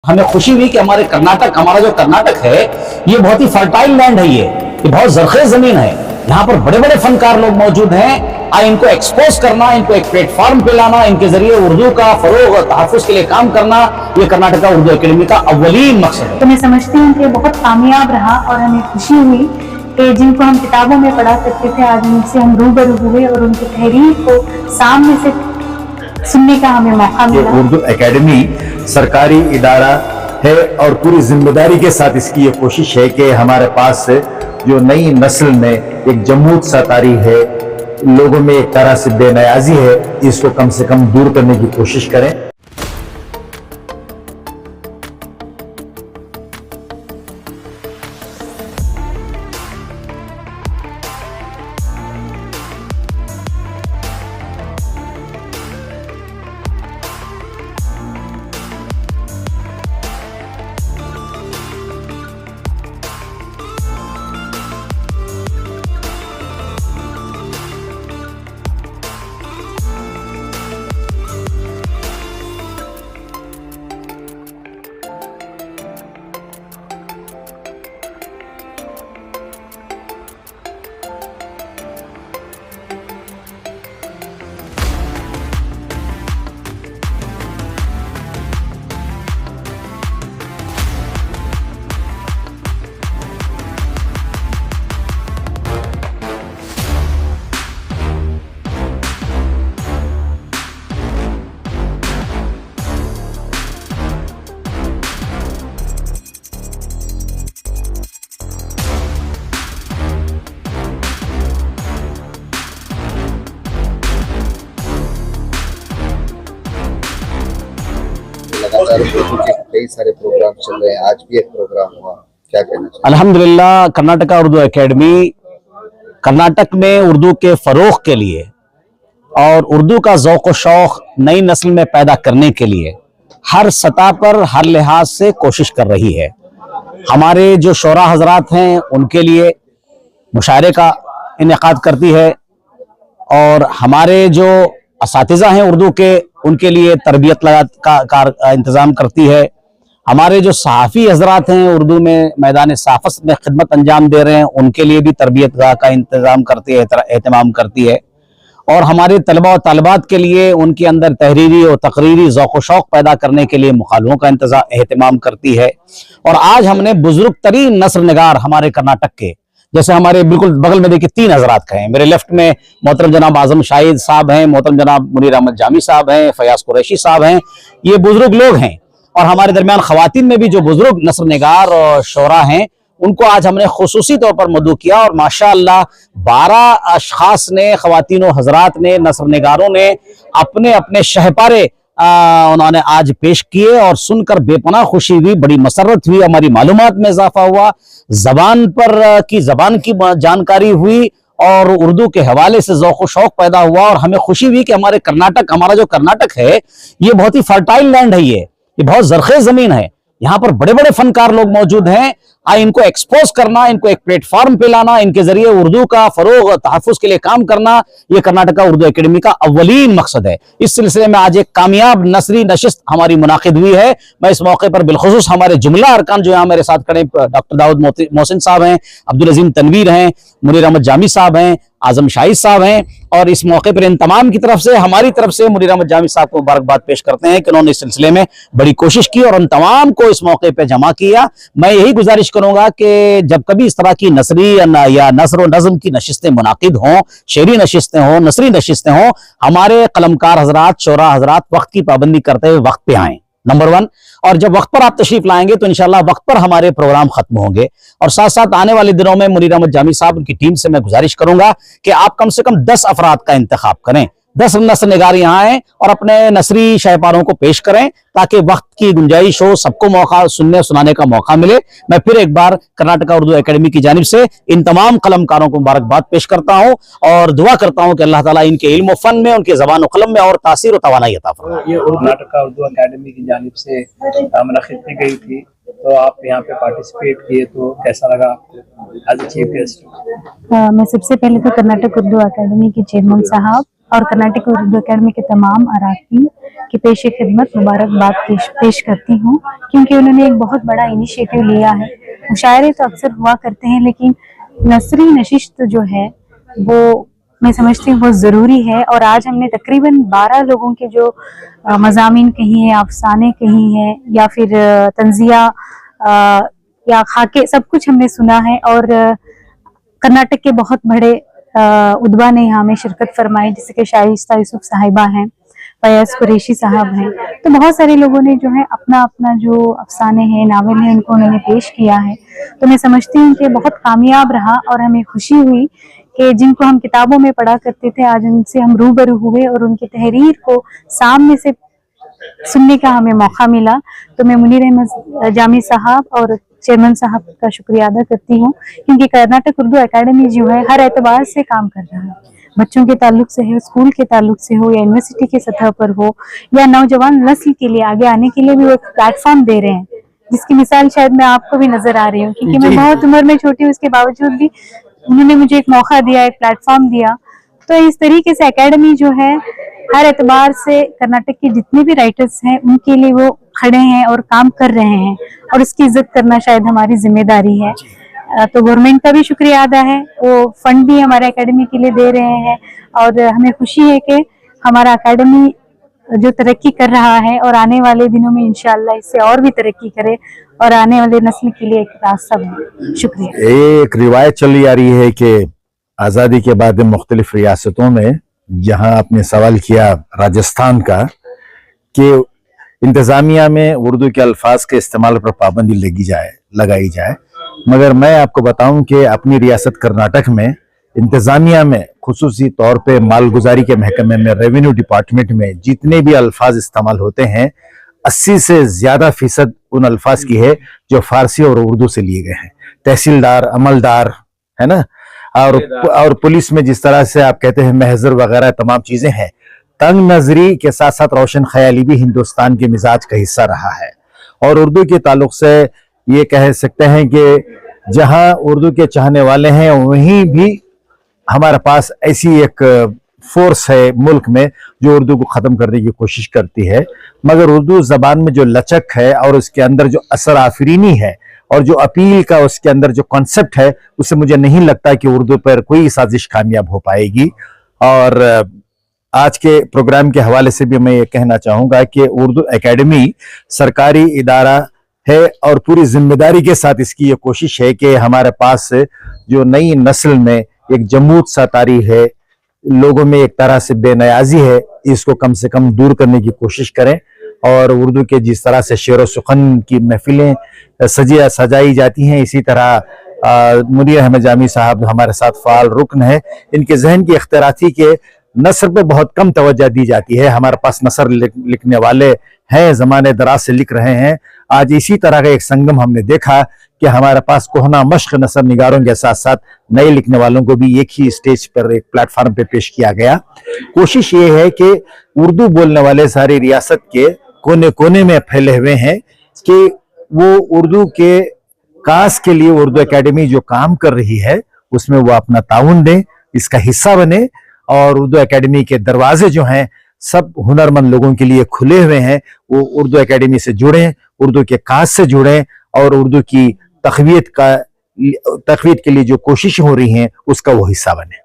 हमें खुशी हुई कि हमारा जो कर्नाटक है ये बहुत ही फर्टाइल लैंड है। ये बहुत जरखेज जमीन है। यहाँ पर बड़े बड़े फनकार लोग मौजूद हैं। इनको एक्सपोज करना, इनको एक प्लेटफॉर्म पे लाना, इनके जरिए उर्दू का फरोग और तहफ़्फ़ुज़ के लिए काम करना, ये कर्नाटका उर्दू एकेडमी का अव्वलीन मकसद है। तो मैं समझती हूँ कि बहुत कामयाब रहा और हमें खुशी हुई कि जिनको हम किताबों में पढ़ा करते थे आज उनसे हम रूबरू हुए और उनकी तहरीर को सामने से सुनने का हमें मौका मिला। उर्दू एकेडमी सरकारी इदारा है और पूरी जिम्मेदारी के साथ इसकी ये कोशिश है कि हमारे पास जो नई नस्ल में एक जमूत सा तारी है, लोगों में एक तरह से बेनियाजी है, इसको कम से कम दूर करने की कोशिश करें। कई सारे प्रोग्राम चल रहे हैं, आज भी एक प्रोग्राम हुआ, क्या कहना चाहिए? अल्हम्दुलिल्लाह कर्नाटका उर्दू एकेडमी कर्नाटक में उर्दू के फरोग के लिए और उर्दू का ज़ौक़ व शौक़ नई नस्ल में पैदा करने के लिए हर सतह पर हर लिहाज से कोशिश कर रही है। हमारे जो शोरा हजरात हैं उनके लिए मुशायरे का इनेकाद करती है और हमारे जो असातिज़ा हैं उर्दू के उनके लिए तरबियत का इंतज़ाम करती है। हमारे जो सहाफ़ी हजरात हैं उर्दू में मैदान सहाफ़त में खिदमत अंजाम दे रहे हैं उनके लिए भी तरबियत का इंतज़ाम करती है, एहतमाम करती है। और हमारे तलबा और तालिबात के लिए उनके अंदर तहरीरी और तकरीरी ज़ौक़ व शौक़ पैदा करने के लिए मुखालफों का एहतमाम करती है। और आज हमने बुजुर्ग तरीन नस्र निगार हमारे कर्नाटक के, जैसे हमारे बिल्कुल बगल में देखिए 3 हजरात का है। मेरे लेफ्ट में मोहतरम जनाब आजम शाहिद साहब हैं, मोहतरम जनाब मुनीर अहमद जामी साहब हैं, फयाज कुरैशी साहब हैं। ये बुजुर्ग लोग हैं। और हमारे दरमियान खवातीन में भी जो बुजुर्ग नस्र निगार और शोरा हैं उनको आज हमने खुसूसी तौर पर मदऊ किया और माशाअल्लाह 12 अशखास ने, खवातीन व हजरात ने, नस्र निगारों ने अपने अपने शहपारे उन्होंने आज पेश किए और सुनकर बेपनाह खुशी हुई, बड़ी मसरत हुई, हमारी मालूमात में इजाफा हुआ, जबान की जानकारी हुई और उर्दू के हवाले से ज़ौक़ व शौक़ पैदा हुआ। और हमें खुशी हुई कि हमारा जो कर्नाटक है ये बहुत ही फर्टाइल लैंड है। ये बहुत जरखेज जमीन है। यहाँ पर बड़े बड़े फनकार लोग मौजूद हैं। इनको एक्सपोज करना, इनको एक प्लेटफॉर्म पे लाना, इनके जरिए उर्दू का फरोग और तहफ़्फ़ुज़ के लिए काम करना, ये कर्नाटका उर्दू एकेडमी का अव्वलीन मकसद है। इस सिलसिले में आज एक कामयाब नसरी नशिस्त हमारी मुनाकिद हुई है। मैं इस मौके पर बिलखुसूस हमारे जुमला अरकान जो यहाँ मेरे साथ खड़े, डॉक्टर दाऊद मोहसिन साहब हैं, अब्दुल अजीम तनवीर हैं, मुनीर अहमद जामी साहब हैं, आजम शाहिद साहब हैं, और इस मौके पर इन तमाम की तरफ से, हमारी तरफ से मुनीर अहमद जामी साहब को मुबारकबाद पेश करते हैं कि उन्होंने इस सिलसिले में बड़ी कोशिश की और उन तमाम को इस मौके पर जमा किया। मैं यही गुजारिश करूंगा कि जब कभी इस तरह की नसरी या नसर व नज़म की नशिस्तें मुनाकिद हों, शेरी नशिस्तें हों, नसरी नशिस्तें हों, हमारे कलमकार हजरात, शोरा हजरात वक्त की पाबंदी करते हुए वक्त पे आएँ, नंबर 1। और जब वक्त पर आप तशरीफ लाएंगे तो इंशाल्लाह वक्त पर हमारे प्रोग्राम खत्म होंगे। और साथ साथ आने वाले दिनों में मुनीर अहमद जामी साहब, उनकी टीम से मैं गुजारिश करूंगा कि आप कम से कम 10 अफराद का इंतखाब करें, 10 नस्र निगार यहाँ आए और अपने नसरी शहपारों को पेश करें ताकि वक्त की गुंजाइश हो, सबको मौका सुनने सुनाने का मौका मिले। मैं फिर एक बार कर्नाटका उर्दू एकेडमी की जानिब से इन तमाम कलमकारों को मुबारकबाद पेश करता हूँ और दुआ करता हूँ कि अल्लाह ताला इनके इल्म व फन में, उनके ज़बान व कलम में और तासीर व तवानाई अता फरमाए। ये कर्नाटका उर्दू एकेडमी की जानिब से मुनाकिद की गई थी, तो आप यहाँ पे पार्टिसिपेट किए, तो कैसा लगा आपको एज ए चीफ गेस्ट? मैं सबसे पहले तो कर्नाटक उर्दू एकेडमी के चेयरमैन साहब और कर्नाटक उर्दू अकेडमी के तमाम अरकान की पेश खिदमत मुबारकबाद पेश करती हूँ, क्योंकि उन्होंने एक बहुत बड़ा इनिशिएटिव लिया है। मुशायरे तो अक्सर हुआ करते हैं, लेकिन नसरी नशिस्त जो है वो मैं समझती हूँ बहुत ज़रूरी है। और आज हमने तकरीबन 12 लोगों के जो मज़ामीन कही हैं, अफसाने कही हैं, या फिर तंजिया या खाके, सब कुछ हमने सुना है। और कर्नाटक के बहुत बड़े उद्बा ने यहाँ में शिरकत फरमाई, जैसे कि शाइस्ता यूसुफ साहिबा हैं, फयाज कुरैशी साहब हैं। तो बहुत सारे लोगों ने जो है अपना अपना जो अफसाने हैं, नावल हैं, उनको उन्होंने पेश किया है। तो मैं समझती हूँ कि बहुत कामयाब रहा और हमें खुशी हुई कि जिनको हम किताबों में पढ़ा करते थे, आज उनसे हम रूबरू हुए और उनकी तहरीर को सामने से सुनने का हमें मौका मिला। तो मैं मुनीर अहमद जामी साहब और चेयरमैन साहब का शुक्रिया अदा करती हूँ, क्योंकि कर्नाटक उर्दू अकेडमी जो है हर एतबार से काम कर रहा है। बच्चों के ताल्लुक से हो, स्कूल के ताल्लुक से हो, या यूनिवर्सिटी के सतह पर हो, या नौजवान नस्ल के लिए आगे आने के लिए भी वो एक प्लेटफॉर्म दे रहे हैं, जिसकी मिसाल शायद मैं आपको भी नजर आ रही हूँ, क्योंकि मैं बहुत उम्र में छोटी हूँ, उसके बावजूद भी उन्होंने मुझे एक मौका दिया, एक प्लेटफॉर्म दिया। तो इस तरीके से एकेडमी जो है हर एतबार से कर्नाटक के जितने भी राइटर्स हैं उनके लिए वो खड़े हैं और काम कर रहे हैं, और उसकी इज्जत करना शायद हमारी जिम्मेदारी है। तो गवर्नमेंट का भी शुक्रिया अदा है, वो फंड भी हमारे एकेडमी के लिए दे रहे हैं, और हमें खुशी है कि हमारा एकेडमी जो तरक्की कर रहा है और आने वाले दिनों में इंशाअल्लाह इससे और भी तरक्की करे और आने वाले नस्ल के लिए एक रास्ता बने। शुक्रिया। एक रिवायत चली आ रही है कि आज़ादी के बाद मुख्तलिफ रियासतों में, जहां आपने सवाल किया राजस्थान का, कि इंतज़ामिया में उर्दू के अल्फाज के इस्तेमाल पर पाबंदी लगाई जाए, मगर मैं आपको बताऊं कि अपनी रियासत कर्नाटक में इंतज़ामिया में, खुसूसी तौर पे मालगुजारी के महकमे में, रेवेन्यू डिपार्टमेंट में जितने भी अल्फाज इस्तेमाल होते हैं, 80 से ज़्यादा फीसद उन अल्फाज की है जो फारसी और उर्दू से लिए गए हैं। तहसीलदार, अमलदार, है ना, और पुलिस में जिस तरह से आप कहते हैं महजर वगैरह तमाम चीज़ें हैं। तंग नजरी के साथ साथ रोशन ख्याली भी हिंदुस्तान के मिजाज का हिस्सा रहा है। और उर्दू के ताल्लुक से ये कह सकते हैं कि जहां उर्दू के चाहने वाले हैं, वहीं भी हमारे पास ऐसी एक फोर्स है मुल्क में जो उर्दू को ख़त्म करने की कोशिश करती है। मगर उर्दू ज़बान में जो लचक है और उसके अंदर जो असर आफरीनी है और जो अपील का उसके अंदर जो कॉन्सेप्ट है, उससे मुझे नहीं लगता कि उर्दू पर कोई साजिश कामयाब हो पाएगी। और आज के प्रोग्राम के हवाले से भी मैं ये कहना चाहूँगा कि उर्दू एकेडमी सरकारी इदारा है और पूरी जिम्मेदारी के साथ इसकी ये कोशिश है कि हमारे पास जो नई नस्ल में एक जमूत सा तारी है, लोगों में एक तरह से बेनियाजी है, इसको कम से कम दूर करने की कोशिश करें। और उर्दू के जिस तरह से शेर व सुखन की महफिलें सजाई जाती हैं, इसी तरह मुनीर अहमद जामी साहब हमारे साथ फाल रुकन है, इनके जहन की इख्तिराती के नसर पे बहुत कम तवज्जो दी जाती है। हमारे पास नसर लिखने वाले हैं, ज़माने दराज से लिख रहे हैं। आज इसी तरह का एक संगम हमने देखा कि हमारे पास कोहना मश्क नसर निगारों के साथ साथ नए लिखने वालों को भी एक ही स्टेज पर, एक प्लेटफार्म पे पेश किया गया। कोशिश ये है कि उर्दू बोलने वाले सारी रियासत के कोने कोने में फैले हुए हैं कि वो उर्दू के कास के लिए उर्दू एकेडमी जो काम कर रही है उसमें वो अपना ताउन दें, इसका हिस्सा बने। और उर्दू एकेडमी के दरवाजे जो हैं सब हुनरमंद लोगों के लिए खुले हुए हैं, वो उर्दू एकेडमी से जुड़ें, उर्दू के कास से जुड़ें और उर्दू की तक़वीयत के लिए जो कोशिशें हो रही हैं उसका वो हिस्सा बने।